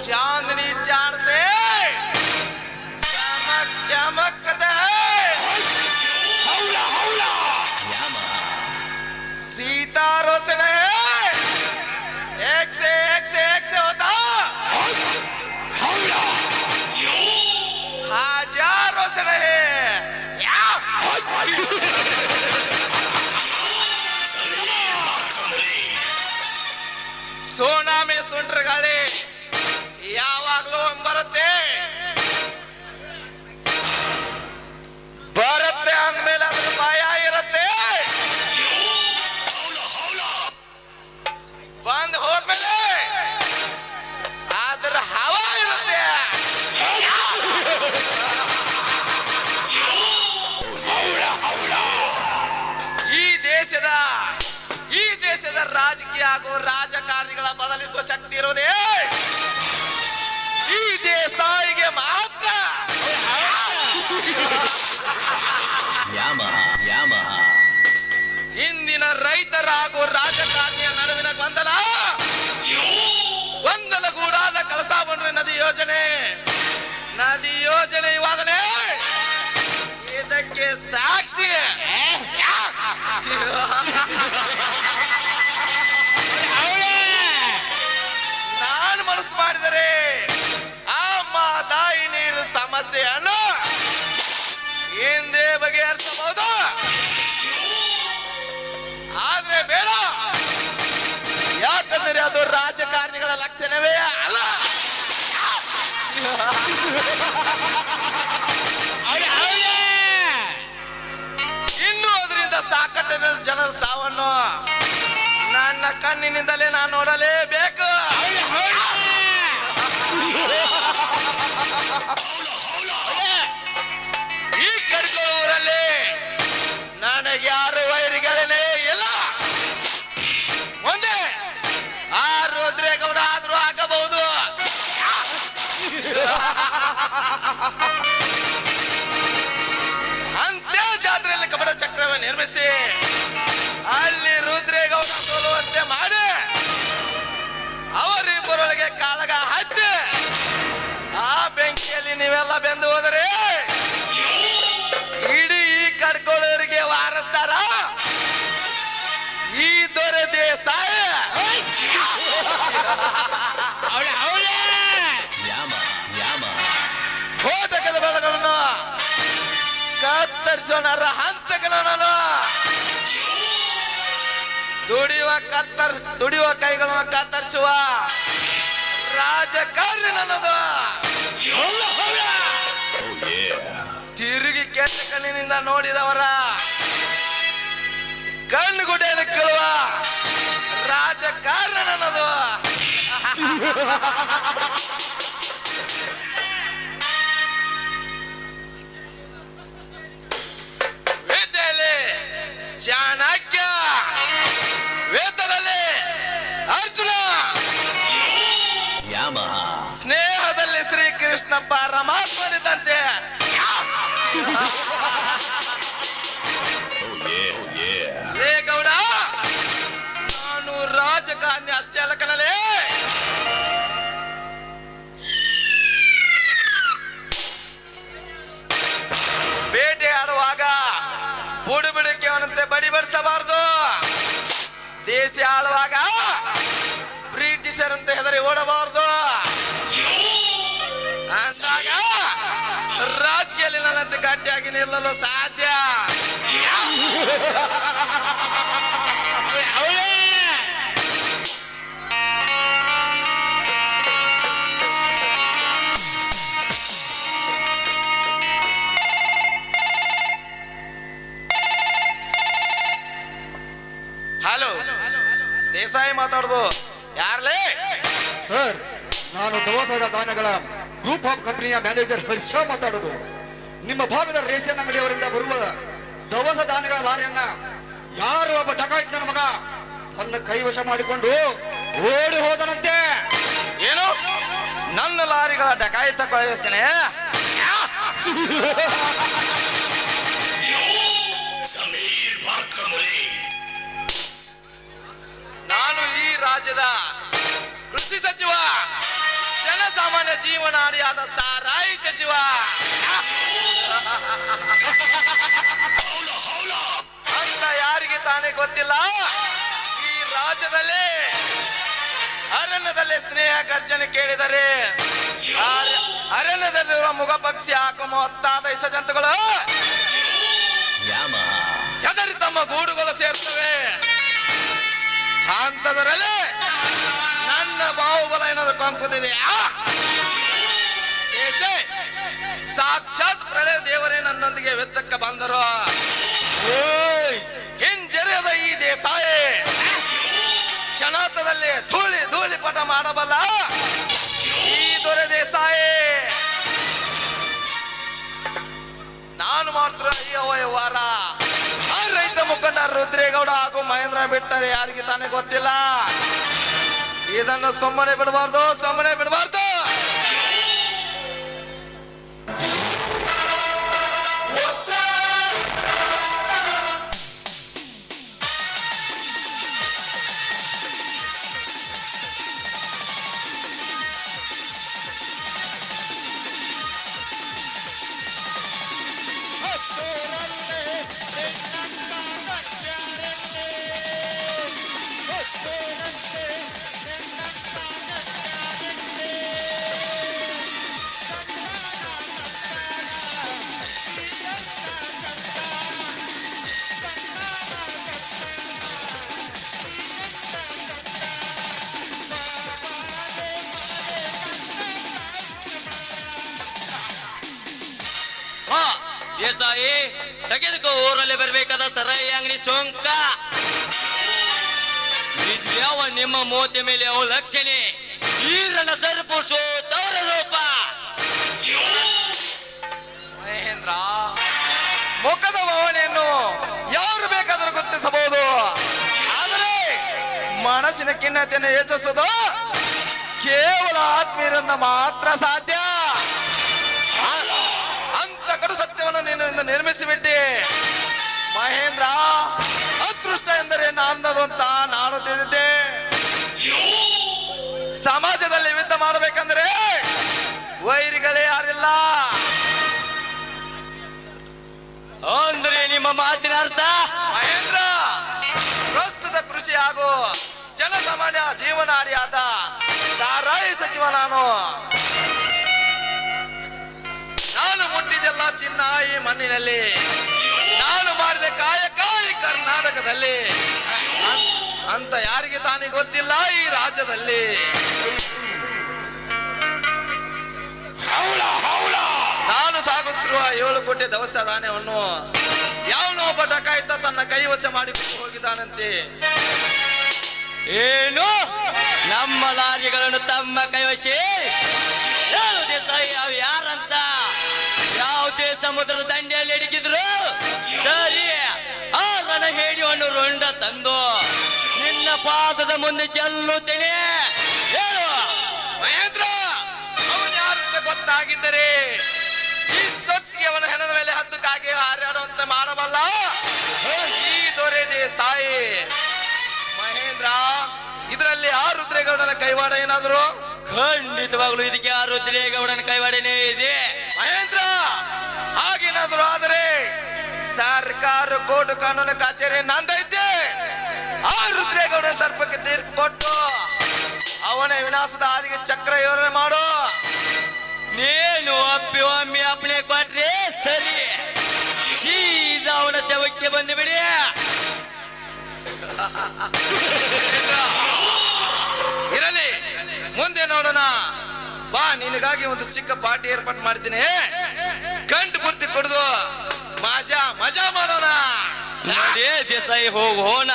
चांदनी चांद से चमक चमकता है, सितारों से नहीं, एक से होता, हजारों से नहीं। सोना में सुंटर गाली ಯಾವಾಗಲೂ ಬರುತ್ತೆ ಬರುತ್ತೆ ಅಂದ್ಮೇಲೆ ಅದ್ರ ಭಯ ಇರುತ್ತೆ, ಬಂದ್ ಹೋದ್ಮೇಲೆ ಅದ್ರ ಹವಾ ಇರುತ್ತೆ. ಈ ದೇಶದ ರಾಜಕೀಯ ಹಾಗೂ ರಾಜಕಾರಣಿಗಳ ಬದಲಿಸುವ ಶಕ್ತಿ ಇರುವುದೇ ಈ ದೇಸಾಯಿಗೆ ಮಾತ್ರ. ಇಂದಿನ ರೈತರ ಹಾಗೂ ರಾಜಕಾರಣಿಯ ನಡುವಿನ ಗೊಂದಲಗೂಡಾದ ಕಳಸಾ ಬಂಡೂರಿ ನದಿ ಯೋಜನೆ ವಾದನೆ ಇದಕ್ಕೆ ಸಾಕ್ಷಿ. ನಾನು ಮನಸ್ಸು ಮಾಡಿದರೆ ತಾಯಿ ನೀರು ಸಮಸ್ಯೆಯನ್ನು ಹಿಂದೆ ಬಗೆಹರಿಸಬಹುದು, ಆದ್ರೆ ಬೇಡ, ಯಾಕಂದ್ರೆ ಅದು ರಾಜಕಾರಣಿಗಳ ಲಕ್ಷಣವೇ ಅಲ್ಲ. ಇನ್ನು ಅದರಿಂದ ಸಾಕಷ್ಟು ಜನರ ಸಾವನ್ನು ನನ್ನ ಕಣ್ಣಿನಿಂದಲೇ ನಾನು ನೋಡಲೇಬೇಕು. ಈ ಕಡ್ಕೊಳ್ಳೂರಲ್ಲಿ ನನಗೆ ಯಾರು ವೈರಿಗಳೇ ಇಲ್ಲ. ಮುಂದೆ ಆ ರುದ್ರೇಗೌಡ ಆದ್ರೂ ಆಗಬಹುದು. ಅಂತ್ಯ ಜಾತ್ರೆಯಲ್ಲಿ ಕಬಡ ಚಕ್ರವನ್ನು ನಿರ್ಮಿಸಿ ಅಲ್ಲಿ ರುದ್ರೇಗೌಡ ಸೋಲುವಂತೆ ಮಾಡಿ ಅವರಿಬ್ಬರೊಳಗೆ ಕಾಳಗ ಹಚ್ಚಿ ಆ ಬೆಂಕಿಯಲ್ಲಿ ನೀವೆಲ್ಲ ಬೆಂದು ಹೋದರೆ ಇಡೀ ಕಡ್ಕೊಳ್ಳೋರಿಗೆ ವಾರಸ್ತಾರ ಈ ದೊರೆ ದೇಸಾಯ. ಕೋಟಕದ ಬಲಗಳನ್ನು ಕತ್ತರಿಸೋಣರ ಹಂತಗಳನ್ನು ದುಡಿಯುವ ಕೈಗಳನ್ನು ಕತ್ತರಿಸುವ ರಾಜಕಾರಣ ನನ್ನದು. ತಿರುಗಿ ಕೆಟ್ಟ ಕಣ್ಣಿನಿಂದ ನೋಡಿದವರ ಕಣ್ಣುಗುಡ್ಡೆಯನ್ನು ಕೇಳುವ ರಾಜಕಾರಣ ನನ್ನದು. ವಿದ್ಯೆಯಲ್ಲಿ ಚಾಣಕ್ಯ, ವೇತನಲ್ಲಿ ಅರ್ಜುನ, ಸ್ನೇಹದಲ್ಲಿ ಶ್ರೀಕೃಷ್ಣ ಪರಮಾತ್ಮನಿದ್ದಂತೆ. ಗೌಡ, ನಾನು ರಾಜಕಾರಣಿ ಅಷ್ಟೇ ಅಲ್ಲ ಕಣಲೇ, ಬೇಟೆ ಆಡುವಾಗ ಬುಡುಬುಡಿಕೆ ಅವನಂತೆ ಬಡಿ ಬಡಿಸಬಾರದು. ದೇಶ ಆಳುವಾಗ ಬ್ರಿಟಿಷರಂತೆ ಹೆದರಿ ಓಡಬಾರದು. ಅಂದಾಗ ರಾಜಕೀಯದಲ್ಲಿ ನನ್ನಂತೆ ಗಟ್ಟಿಯಾಗಿ ನಿಲ್ಲಲು ಸಾಧ್ಯ. ಯಾರ್ಲೇ? ಸರ್, ನಾನು ದವಸದ ಧಾನ್ಯಗಳ ಗ್ರೂಪ್ ಆಫ್ ಕಂಪನಿಯ ಮ್ಯಾನೇಜರ್ ಹರ್ಷ ಮಾತಾಡೋದು. ನಿಮ್ಮ ಭಾಗದ ರೇಷನ್ ಅಂಗಡಿಯವರಿಂದ ಬರುವ ದವಸ ಧಾನ್ಯಗಳ ಲಾರಿಯನ್ನ ಯಾರು ಒಬ್ಬ ಡಕಾಯಿತನ ಮಗ ತನ್ನ ಕೈವಶ ಮಾಡಿಕೊಂಡು ಓಡಿ ಹೋದನಂತೆ. ಏನು? ನನ್ನ ಲಾರಿಗಳ ಡಕಾಯಿತ ಯೋಚನೆ? ನಾನು ಈ ರಾಜ್ಯದ ಕೃಷಿ ಸಚಿವ, ಜನಸಾಮಾನ್ಯ ಜೀವನಾಡಿಯಾದ ಸಾರಾಯಿ ಸಚಿವ. ಅಂತ ಯಾರಿಗೆ ತಾನೇ ಗೊತ್ತಿಲ್ಲ, ಈ ರಾಜ್ಯದಲ್ಲಿ ಅರಣ್ಯದಲ್ಲಿ ಸ್ನೇಹ ಗರ್ಜನೆ ಕೇಳಿದರೆ ಅರಣ್ಯದಲ್ಲಿರುವ ಮುಖಪಕ್ಷಿ ಹಾಕುವ ಮೊತ್ತಾದ ಇಸ ಜಂತುಗಳು ಹೆದರಿ ತಮ್ಮ ಗೂಡುಗಳು ಸೇರ್ತವೆ. ಅಂತದರಲ್ಲಿ ನನ್ನ ಬಾಹುಬಲ ಏನಾದ್ರು ಕೊಂಕುತ್ತಿದೆ. ಸಾಕ್ಷಾತ್ ಪ್ರಳಯ ದೇವರೇ ನನ್ನೊಂದಿಗೆ ವೆತ್ತಕ್ಕೆ ಬಂದರು. ಹಿಂಜರಿಯದ ಈ ದೇಸಾಯಿ ಕ್ಷಣಾರ್ಥದಲ್ಲಿ ಧೂಳಿ ಧೂಳಿ ಪಟ ಮಾಡಬಲ್ಲ ಈ ದೊರೆ ದೇಸಾಯಿ. ನಾನು ಮಾಡ್ತಿರೋ ಈ ಅವ್ಯವಹಾರ ಆ ರೈತ ಮುಖಂಡ ರುದ್ರೇಗೌಡ ಹಾಗೂ ಮಹೇಂದ್ರ ಬಿಟ್ಟರೆ ಯಾರಿಗೆ ತಾನೇ ಗೊತ್ತಿಲ್ಲ. ಇದನ್ನು ಸುಮ್ಮನೆ ಬಿಡಬಾರ್ದು, ಸುಮ್ಮನೆ ಬಿಡಬಾರ್ದು. ದೇಸಾಯಿ, ತೆಗೆದುಕೋ ಊರಲ್ಲಿ ಬರ್ಬೇಕಾದ ಸರಾಯಿ ಅಂಗಡಿ ಸೋಂಕ. ಇದ್ಯಾವ ನಿಮ್ಮ ಮೋತಿ ಮೇಲೆ ಅವು ಲಕ್ಷಣೆ? ಈರನ ಸರಿಪುರುಷೋ ತವರ ರೂಪ. ಮಹೇಂದ್ರ, ಮುಖದ ಭಾವನೆಯನ್ನು ಯಾರು ಬೇಕಾದರೂ ಗುರುತಿಸಬಹುದು, ಆದರೆ ಮನಸ್ಸಿನ ಖಿನ್ನತೆಯನ್ನು ಹೆಚ್ಚಿಸುವುದು ಕೇವಲ ಆತ್ಮೀಯರಿಂದ ಮಾತ್ರ ಸಾಧ್ಯ. ಅಂತ ಕಡು ಸತ್ಯವನ್ನು ನೀನು ನಿರ್ಮಿಸಿಬಿಟ್ಟಿ ಮಹೇಂದ್ರ. ಅದೃಷ್ಟ ಎಂದರೆ ನನ್ನದು ಅಂತ ನಾನು ತಿಳಿದಿದ್ದೆ. ಸಮಾಜದಲ್ಲಿ ಯುದ್ಧ ಮಾಡಬೇಕಂದ್ರೆ ವೈರಿಗಳೇ ಯಾರಿಲ್ಲ. ಅಂದ್ರೆ ನಿಮ್ಮ ಮಾತಿನ ಅರ್ಥ? ಮಹೇಂದ್ರ, ಪ್ರಸ್ತುತ ಕೃಷಿ ಹಾಗೂ ಜನಸಾಮಾನ್ಯ ಜೀವನಾಡಿಯಾದ ಸಾರಾಯಿ ಸಚಿವ ನಾನು ಮುಟ್ಟಿದೆಲ್ಲ ಚಿನ್ನ ಈ ಮಣ್ಣಿನಲ್ಲಿ. ನಾನು ಮಾಡಿದ ಕಾಯಕ ಈ ಕರ್ನಾಟಕದಲ್ಲಿ. ಅಂತ ಯಾರಿಗೆ ತಾನೇ ಗೊತ್ತಿಲ್ಲ ಈ ರಾಜ್ಯದಲ್ಲಿ. ನಾನು ಸಾಗಿಸ್ತಿರುವ 7 ಕೋಟಿ ದವಸ ಧಾನ್ಯವನ್ನು ಯಾವನೋ ಒಬ್ಬ ಡಕಾಯಿತ ತನ್ನ ಕೈವಶ ಮಾಡಿಕೊಂಡು ಹೋಗಿದ್ದಾನಂತೆ. ಏನು? ನಮ್ಮ ಲಾರಿಗಳನ್ನು ತಮ್ಮ ಕೈವಶೆ? ಯಾವ ದೇಸಾಯಿ, ಅವು ಯಾರಂತ? ಯಾವುದೇ ಸಮುದ್ರದ ದಂಡೆಯಲ್ಲಿ ಹಿಡಿಗಿದ್ರು ಸರಿ, ಆ ರಣ ಹೇಡಿಯನ್ನು ರುಂಡ ತಂದು ನಿನ್ನ ಪಾದದ ಮುಂದೆ ಚೆಲ್ಲುತ್ತೇನೆ. ಹೇಳು ಮಹೇಂದ್ರ, ಅವನು ಯಾರಂತ ಗೊತ್ತಾಗಿದ್ದರೆ ಇಷ್ಟೊತ್ತಿಗೆ ಅವನ ಹೆಣದ ಮೇಲೆ ಹತ್ತಕ್ಕಾಗಿ ಹಾರಾಡುವಂತೆ ಮಾಡಬಲ್ಲ ಈ ದೊರೆ ದೇಸಾಯಿ. ಮಹೇಂದ್ರ, ಇದರಲ್ಲಿ ಆ ರುದ್ರೇಗೌಡನ ಕೈವಾಡ ಏನಾದ್ರು? ಖಂಡಿತವಾಗ್ಲೂ ಇದಕ್ಕೆ ಆ ರುದ್ರೇಗೌಡನ ಕೈವಾಡನೇ ಇದೆ. ಮಹೇಂದ್ರ, ಹಾಗೇನಾದ್ರು ಆದರೆ ಸರ್ಕಾರ ಕೋರ್ಟ್ ಕಾನೂನು ಕಚೇರಿ ನಂದೈತೆ. ಆ ರುದ್ರೇಗೌಡನ ತರ್ಪಕ್ಕೆ ತೀರ್ಪು ಕೊಟ್ಟು ಅವನ ವಿನಾಶದ ಹಾದಿಗೆ ಚಕ್ರ ಯೋಜನೆ ಮಾಡು. ನೀನು ಅಪ್ಪಿ ಒಮ್ಮೆ ಅಪ್ಪಣೆ ಕೊಟ್ರೆ ಸರಿ, ಸೀದಾ ಅವನ ಶವಕ್ಕೆ ಬಂದು ಬಿಡಿ. ಇರಲಿ, ಮುಂದೆ ನೋಡೋಣ ಬಾ. ನಿನಗಾಗಿ ಒಂದು ಚಿಕ್ಕ ಪಾರ್ಟಿ ಏರ್ಪಾಟ್ ಮಾಡ್ತೀನಿ. ಗಂಟು ಪೂರ್ತಿ ಕುಡಿದು ಮಜಾ ಮಜಾ ಮಾಡೋಣ. ದೇಸಾಯಿ ಹೋಗೋಣ.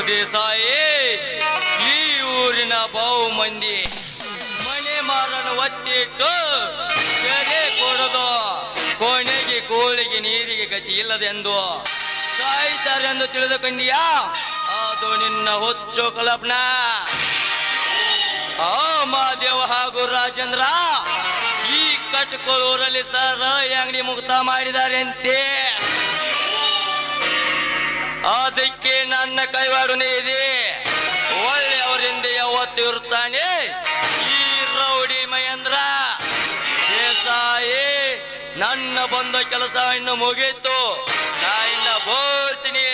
ದೇಸಾಯಿ, ಈ ಊರಿನ ಬಹು ಮಂದಿ ಮನೆ ಮಾರನ್ನು ಒತ್ತಿಟ್ಟು ಕೆರೆ ಕೊಡೋದು, ಕೊನೆಗೆ ಕೋಳಿಗೆ ನೀರಿಗೆ ಗತಿ ಇಲ್ಲದೆಂದು ಸಾಯ್ತಾರೆಂದು ತಿಳಿದುಕೊಂಡಿಯಾ? ಅದು ನಿನ್ನ ಹುಚ್ಚು ಕಲ್ಪನ. ಆ ಮಹಾದೇವ ಹಾಗೂ ರಾಜೇಂದ್ರ ಈ ಕಟ್ಕೊಳ್ಳೂರಲ್ಲಿ ಸರಾಯಿ ಅಂಗಡಿ ಮುಕ್ತ ಮಾಡಿದ್ದಾರೆ ಅಂತೆ. ಅದಕ್ಕೆ ನನ್ನ ಕೈವಾಡನೆ ಇದೆ. ಒಳ್ಳೆಯವರಿಂದ ಯಾವತ್ತು ಇರುತ್ತಾನೆ ಈ ರೌಡಿ ಮಹೇಂದ್ರ ದೇಸಾಯಿ. ನನ್ನ ಬಂದ ಕೆಲಸ ಇನ್ನು ಮುಗೀತು, ನಾ ಇನ್ನ ಬೋರ್ತೀನಿ.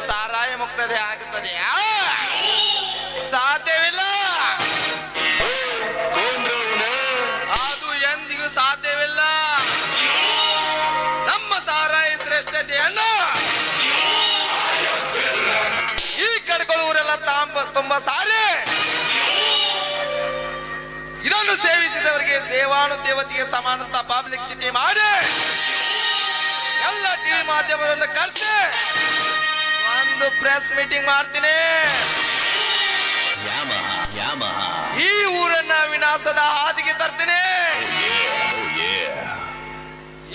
ಸಾರಾಯಿ ಮುಕ್ತತೆ ಆಗುತ್ತದೆ? ಸಾಧ್ಯವಿಲ್ಲ. ಅದು ಎಂದಿಗೂ ಸಾಧ್ಯವಿಲ್ಲ. ನಮ್ಮ ಸಾರಾಯಿ ಶ್ರೇಷ್ಠತೆಯನ್ನು ಈ ಕಡ್ಕೊಳ್ಳುವರೆಲ್ಲ ತುಂಬಾ ಸಾರಿ. ಇದನ್ನು ಸೇವಿಸಿದವರಿಗೆ ಸೇವಾನುದೇವತೆಗೆ ಸಮಾನಂತ ಪಬ್ಲಿಸಿಟಿ ಮಾಡಿ ಎಲ್ಲ ಟಿವಿ ಮಾಧ್ಯಮವನ್ನು ಕರೆಸಿ ಒಂದು ಪ್ರೆಸ್ ಮೀಟಿಂಗ್ ಮಾಡ್ತೀನಿ. ಈ ಊರನ್ನ ವಿನಾಶದ ಹಾದಿಗೆ ತರ್ತೀನಿ.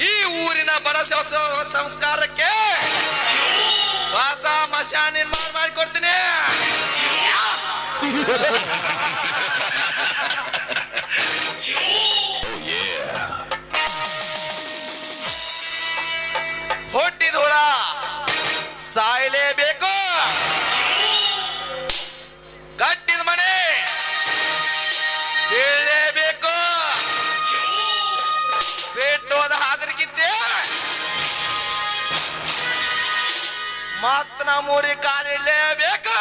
ಈ ಊರಿನ ಬಡ ಸಂಸ್ಕಾರಕ್ಕೆ ಹೊಸ ಮಶಾನ ನಿರ್ಮಾಣ ಮಾಡಿಕೊಡ್ತೀನಿ. ಹುಟ್ಟಿದ ಹುಳ ಸಾಯಲೇಬೇಕು. ಕಟ್ಟಿದ ಮನೆ ಬೀಳಲೇಬೇಕು. ಬೇಟೋದ ಹಾದರಿಗಿದ್ದೆ ಮತ್ತ ನಮ್ಮೂರಿಗೆ ಕಾಲಿಡಲೇಬೇಕು.